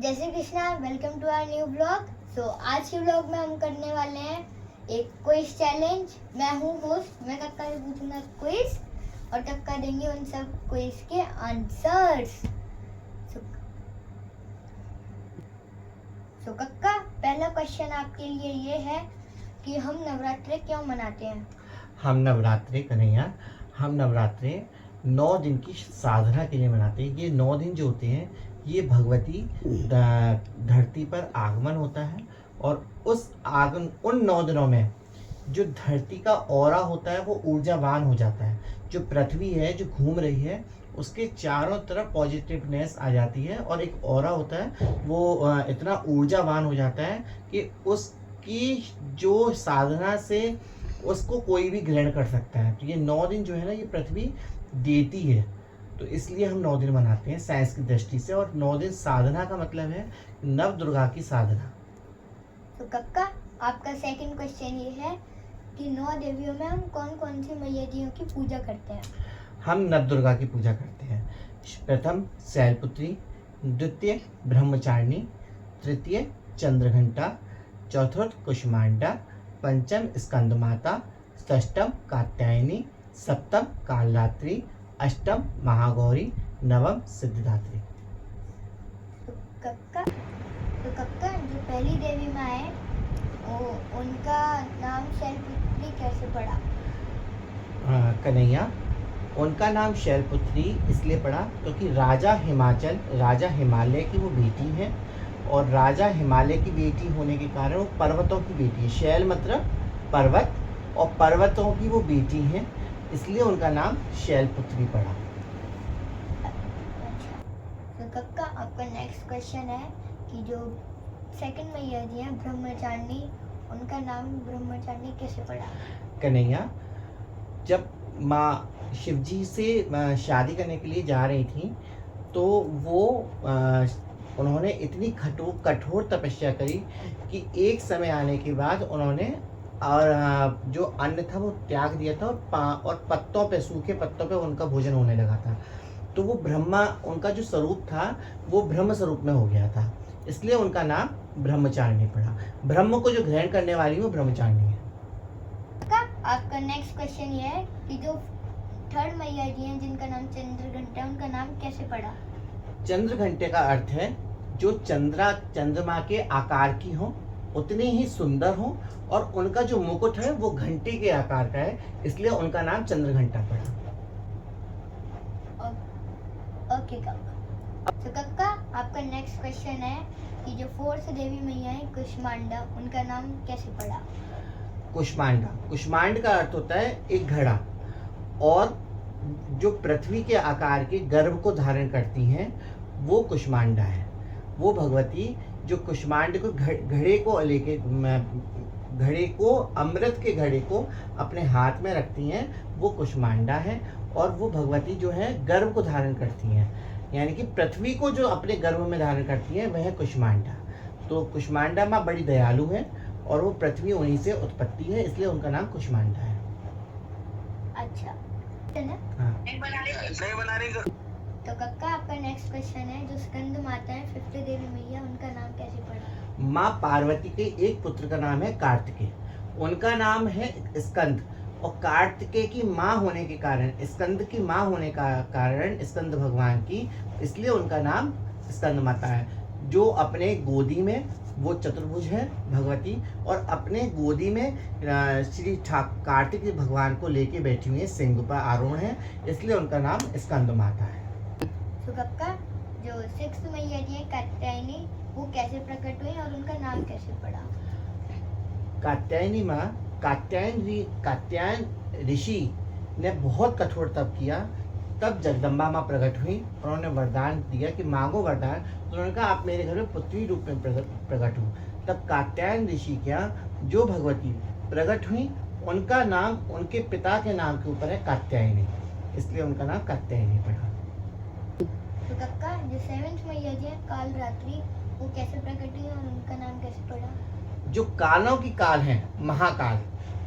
जय Shri Krishna, welcome to our new blog. So आज के ब्लॉग में हम करने वाले हैं एक क्विज चैलेंज। मैं हूँ होस्ट, मैं कक्का से पूछूंगा क्विज और कक्का देंगे उन सब क्विज के आंसर्स। सो कक्का, पहला क्वेश्चन आपके लिए ये है कि हम नवरात्रे क्यों मनाते हैं? हम नवरात्रे कन्हैया हम नवरात्रे 9 दिन की साधना के लिए मनाते हैं। ये 9 दिन जो होते हैं ये भगवती धरती पर आगमन होता है और उस आगमन उन 9 दिनों में जो धरती का ऑरा होता है वो ऊर्जावान हो जाता है। जो पृथ्वी है जो घूम रही है उसके चारों तरफ पॉजिटिवनेस आ जाती है और एक ऑरा होता है वो इतना ऊर्जावान हो जाता है कि उसकी जो साधना से उसको कोई भी ग्रहण कर सकता है। तो ये 9 दिन जो है ना ये पृथ्वी देती है, तो इसलिए हम 9 दिन मनाते हैं साइंस की दृष्टि से। और 9 दिन साधना का मतलब है नव दुर्गा की साधना। तो कक्का, आपका सेकंड क्वेश्चन ये है कि 9 देवियों में हम कौन कौन सी मैया जियों की पूजा करते हैं? हम नव दुर्गा की पूजा करते हैं। प्रथम शैलपुत्री, द्वितीय ब्रह्मचारिणी, तृतीय चंद्रघंटा, चतुर्थ कुष्मांडा, पंचम स्कंद माता, षष्टम कात्यायनी, सप्तम कालरात्रि, अष्टम महागौरी, नवम सिद्धिदात्री। तो कक्का जो पहली देवी माँ है उनका नाम शैलपुत्री कैसे पड़ा? कन्हैया, उनका नाम शैलपुत्री इसलिए पड़ा क्योंकि राजा हिमालय की वो बेटी है और राजा हिमालय की बेटी होने के कारण वो पर्वतों की बेटी है। शैल मतलब पर्वत और पर्वतों की वो बेटी है, इसलिए उनका नाम शैलपुत्री पड़ा। अच्छा, तो कक्का आपका नेक्स्ट क्वेश्चन है कि जो सेकंड मैया जी हैं ब्रह्मचारिणी, उनका नाम ब्रह्मचारिणी कैसे पड़ा? कन्हैया, जब माँ शिवजी से शादी करने के लिए जा रही थी तो वो उन्होंने इतनी कठोर तपस्या करी कि एक समय आने के बाद उन्होंने और जो अन्न था वो त्याग दिया था और पत्तों पे, सूखे पत्तों पे उनका भोजन होने लगा था। तो वो ब्रह्मा, उनका जो स्वरूप था वो ब्रह्म स्वरूप में हो गया था, इसलिए उनका नाम ब्रह्मचारिणी पड़ा। ब्रह्म को जो ग्रहण करने वाली वो ब्रह्मचारिणी है। आपका नेक्स्ट क्वेश्चन ये है कि जो थर्ड मैया जी हैं जिनका नाम चंद्रघंटा, उनका नाम कैसे पड़ा? चंद्रघंटे का अर्थ है जो चंद्रमा के आकार की हो, उतनी ही सुंदर हो और उनका जो मुकुट है वो घंटे के आकार का है, इसलिए उनका नाम चंद्रघंटा पड़ा। ओके कक्का। तो कक्का, आपका नेक्स्ट क्वेश्चन है कि जो फोर्थ देवी मैया है कुष्मांडा, उनका नाम कैसे पड़ा? कुष्मांड का अर्थ होता है एक घड़ा, और जो पृथ्वी के आकार के गर्भ को धारण करती हैं वो कुष्मांडा है। वो भगवती जो कुष्मांड को घड़े को लेके घड़े को, अमृत के घड़े को अपने हाथ में रखती हैं, वो कुष्मांडा है। और वो भगवती जो है गर्भ को धारण करती हैं, यानी कि पृथ्वी को जो अपने गर्भ में धारण करती हैं वह है कुष्मांडा। तो कुष्मांडा माँ बड़ी दयालु है और वो पृथ्वी उन्हीं से उत्पत्ति है, इसलिए उनका नाम कुष्मांडा है। अच्छा, हाँ। तो कक्का, आपका नेक्स्ट क्वेश्चन है जो स्कंद माता है फिफ्थ देवी मैया, उनका नाम कैसे पड़ा? माँ पार्वती के एक पुत्र का नाम है कार्तिकेय, उनका नाम है स्कंद। और कार्तिकेय की माँ होने के कारण, स्कंद की माँ होने का कारण स्कंद भगवान की, इसलिए उनका नाम स्कंद माता है। जो अपने गोदी में वो चतुर्भुज है भगवती, और अपने गोदी में श्री कार्तिक भगवान को लेके बैठी हुई है, सिंह पर आरोहण है, इसलिए उनका नाम स्कंद माता है। तो कक्का, जो सिक्स्थ मैया जी है कात्यायनी, वो कैसे प्रकट हुई और उनका नाम कैसे पड़ा? कात्यायनी माँ, कात्यायन ऋषि ने बहुत कठोर तप किया, तब जगदम्बा माँ प्रकट हुई। उन्होंने वरदान दिया कि मांगो वरदान, तो उन्होंने कहा आप मेरे घर में पुत्री रूप में प्रकट हो। तब कात्यायन ऋषि क्या, जो भगवती प्रकट हुई, उनका नाम उनके पिता के नाम के ऊपर है कात्यायनी, इसलिए उनका नाम कात्यायनी पड़ा। तो कक्का, जो सेवेंथ मैया जी है कालरात्रि, वो कैसे प्रकट हुई और उनका नाम कैसे पड़ा? जो कालों की काल है, महाकाल,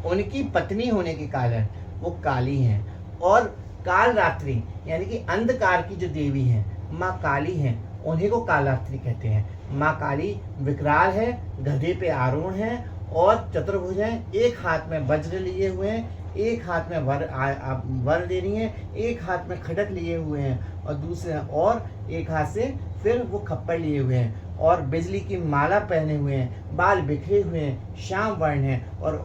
उनकी पत्नी होने के कारण वो काली हैं। और काल रात्रि यानी कि अंधकार की जो देवी हैं माँ काली हैं, उन्हीं को कालरात्रि कहते हैं। माँ काली विकराल है, गधे पे आरूढ़ है और चतुर्भुज है। एक हाथ में वज्र लिए हुए हैं, एक हाथ में वर दे रही हैं, एक हाथ में खड्ग लिए हुए हैं और दूसरे और एक हाथ से फिर वो खप्पर लिए हुए हैं और बिजली की माला पहने हुए हैं, बाल बिखरे हुए हैं, श्याम वर्ण है और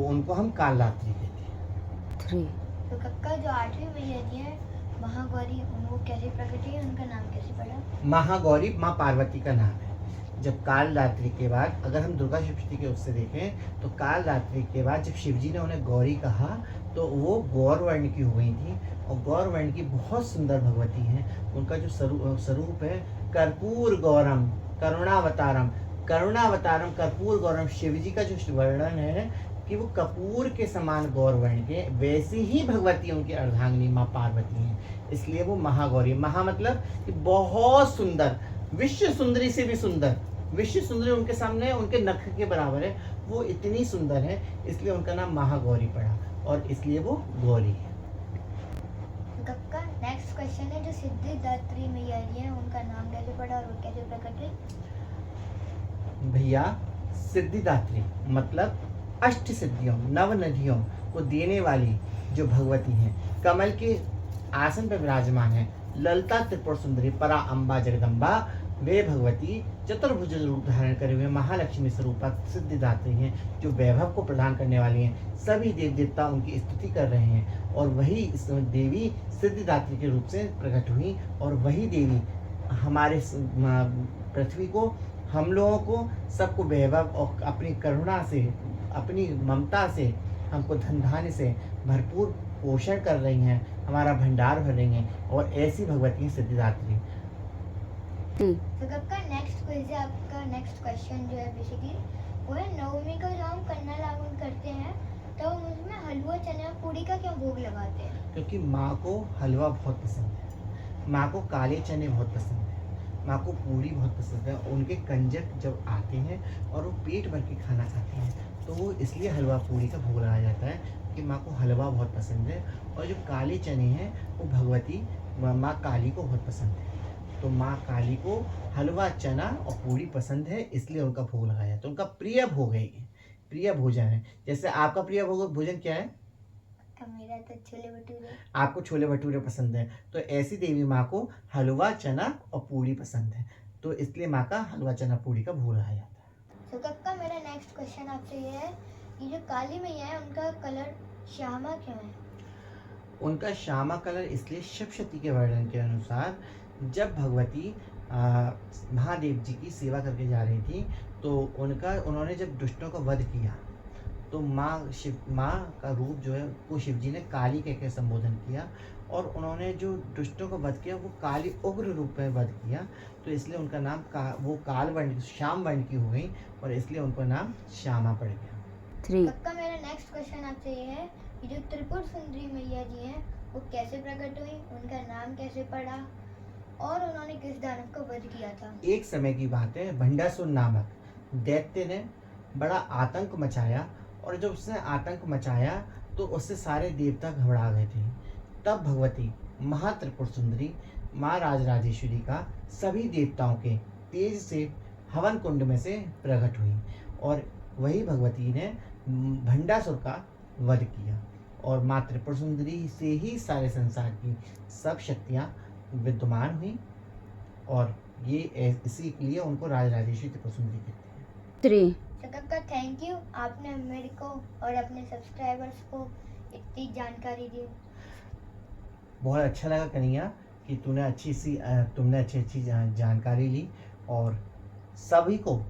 उनको हम कालरात्रि कहते हैं। 3 तो कक्का जो 8वीं मैया जी है महागौरी, उनको कैसे प्रकट हुई, उनका नाम कैसे पड़ा? महागौरी माँ पार्वती का नाम है। जब कालरात्रि के बाद अगर हम दुर्गा सप्तमी के उससे देखें तो कालरात्रि के बाद जब शिवजी ने उन्हें गौरी कहा तो वो गौर वर्ण की हो गई थी और गौर वर्ण की बहुत सुंदर भगवती हैं। उनका जो स्वरूप है कर्पूर गौरम करुणावतारम, करुणावतारम कर्पूर गौरम। शिवजी का जो वर्णन है कि वो कपूर के समान गौर वर्ण के, वैसी ही भगवती उनकी अर्धांगिनी माँ पार्वती हैं, इसलिए वो महागौरी। महा मतलब कि बहुत सुंदर, विश्व सुंदरी से भी सुंदर। विश्व सुंदरी उनके सामने उनके नख के बराबर है, वो इतनी सुंदर है, इसलिए उनका नाम महागौरी पड़ा और इसलिए वो गौरी है। कक्का नेक्स्ट क्वेश्चन है जो सिद्धिदात्री मैया जी है, उनका नाम कैसे पड़ा और वो कैसे प्रकट हुई? भैया सिद्धिदात्री मतलब अष्ट सिद्धियों नव नदियों को देने वाली जो भगवती हैं, कमल के आसन पर विराजमान है, ललिता त्रिपुर सुंदरी परा अम्बा जगदम्बा, वे भगवती चतुर्भुज रूप धारण करे हुए महालक्ष्मी स्वरूपा सिद्धिदात्री हैं, जो वैभव को प्रदान करने वाली हैं। सभी देव देवता उनकी स्तुति कर रहे हैं और वही इस देवी सिद्धिदात्री के रूप से प्रकट हुई और वही देवी हमारे पृथ्वी को, हम लोगों को, सबको वैभव और अपनी करुणा से, अपनी ममता से हमको धन धान्य से भरपूर पोषण कर रही हैं, हमारा भंडार भर रही हैं और ऐसी भगवती सिद्धिदात्री। तो कक्का नेक्स्ट क्विज है आपका, नेक्स्ट क्वेश्चन जो है बेसिकली वो है नवमी का जो हम कन्या लागन करते हैं तो हम उसमें हलवा चने और पूड़ी का क्यों भोग लगाते हैं? क्योंकि माँ को हलवा बहुत पसंद है, माँ को काले चने बहुत पसंद है, माँ को पूड़ी बहुत पसंद है। उनके कंजक जब आते हैं और वो पेट भर के खाना खाते हैं तो वो इसलिए हलवा पूड़ी का भोग लगाया जाता है कि माँ को हलवा बहुत पसंद है। और जो काले चने हैं वो भगवती माँ काली को बहुत पसंद है, तो माँ काली को हलवा चना और पूड़ी पसंद है, इसलिए उनका भोग लगाया जाता है। उनका प्रिय भोग है, प्रिय भोजन है। जैसे आपका प्रिय भोजन क्या है? मेरा तो छोले भटूरे। आपको छोले भटूरे पसंद है, तो ऐसी देवी माँ को हलवा चना और पूड़ी पसंद है, तो इसलिए माँ का हलवा चना पूड़ी का भोग लगाया जाता है। तो कक्का मेरा नेक्स्ट क्वेश्चन आपसे ये है, ये जो काली मैया है उनका कलर श्यामा क्यों है? उनका श्यामा कलर इसलिए सप्तशती के वर्णन के अनुसार जब भगवती महादेव जी की सेवा करके जा रही थी तो उन्होंने जब दुष्टों का वध किया तो माँ का रूप जो है वो शिव जी ने काली कह के संबोधन किया और उन्होंने जो दुष्टों का वध किया वो काली उग्र रूप में वध किया, तो इसलिए उनका नाम वो काल वर्ण श्याम वर्ण की हो गई और इसलिए उनका नाम श्यामा पड़ गया। 3 कक्का मेरा नेक्स्ट क्वेश्चन आपसे ये है, ये जो त्रिपुर सुंदरी मैया जी हैं वो कैसे प्रकट हुई, उनका नाम कैसे पड़ा और उन्होंने किस दानव का वध किया था? एक समय की बात है, भंडासुर नामक दैत्य ने बड़ा आतंक मचाया और जब उसने आतंक मचाया तो उससे सारे देवता घबरा गए थे। तब भगवती महात्रिपुर सुंदरी माँ राजराजेश्वरी का सभी देवताओं के तेज से हवन कुंड में से प्रकट हुई और वही भगवती ने भंडासुर का वध किया और माँ त्रिपुर सुंदरी से ही सारे संसार की सब शक्तियाँ विद्यमान हुई और ये इसी लिए उनको राजराजेश्वरी त्रिपुर सुंदरी कहते हैं। 3 तो कक्का थैंक यू, आपने मेरे को और अपने सब्सक्राइबर्स को इतनी जानकारी दी। बहुत अच्छा लगा कन्हैया कि तुमने अच्छी जानकारी ली और सभी को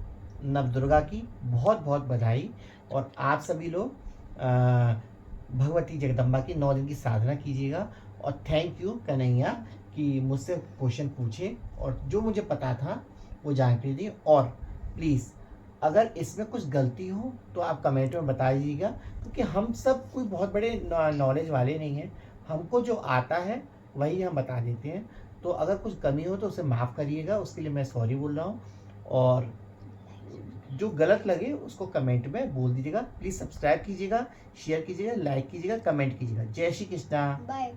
नवदुर्गा की बहुत बहुत बधाई। और आप सभी लोग भगवती जगदम्बा की 9 दिन की साधना कीजिएगा और थैंक यू कन्हैया कि मुझसे क्वेश्चन पूछे और जो मुझे पता था वो जानकारी दी। और प्लीज़ अगर इसमें कुछ गलती हो तो आप कमेंट में बता दीजिएगा, क्योंकि हम सब कोई बहुत बड़े नॉलेज वाले नहीं हैं, हमको जो आता है वही हम बता देते हैं। तो अगर कुछ कमी हो तो उसे माफ़ करिएगा, उसके लिए मैं सॉरी बोल रहा हूँ। और जो गलत लगे उसको कमेंट में बोल दीजिएगा। प्लीज़ सब्सक्राइब कीजिएगा, शेयर कीजिएगा, लाइक कीजिएगा, कमेंट कीजिएगा। जय श्री कृष्णा। बाय।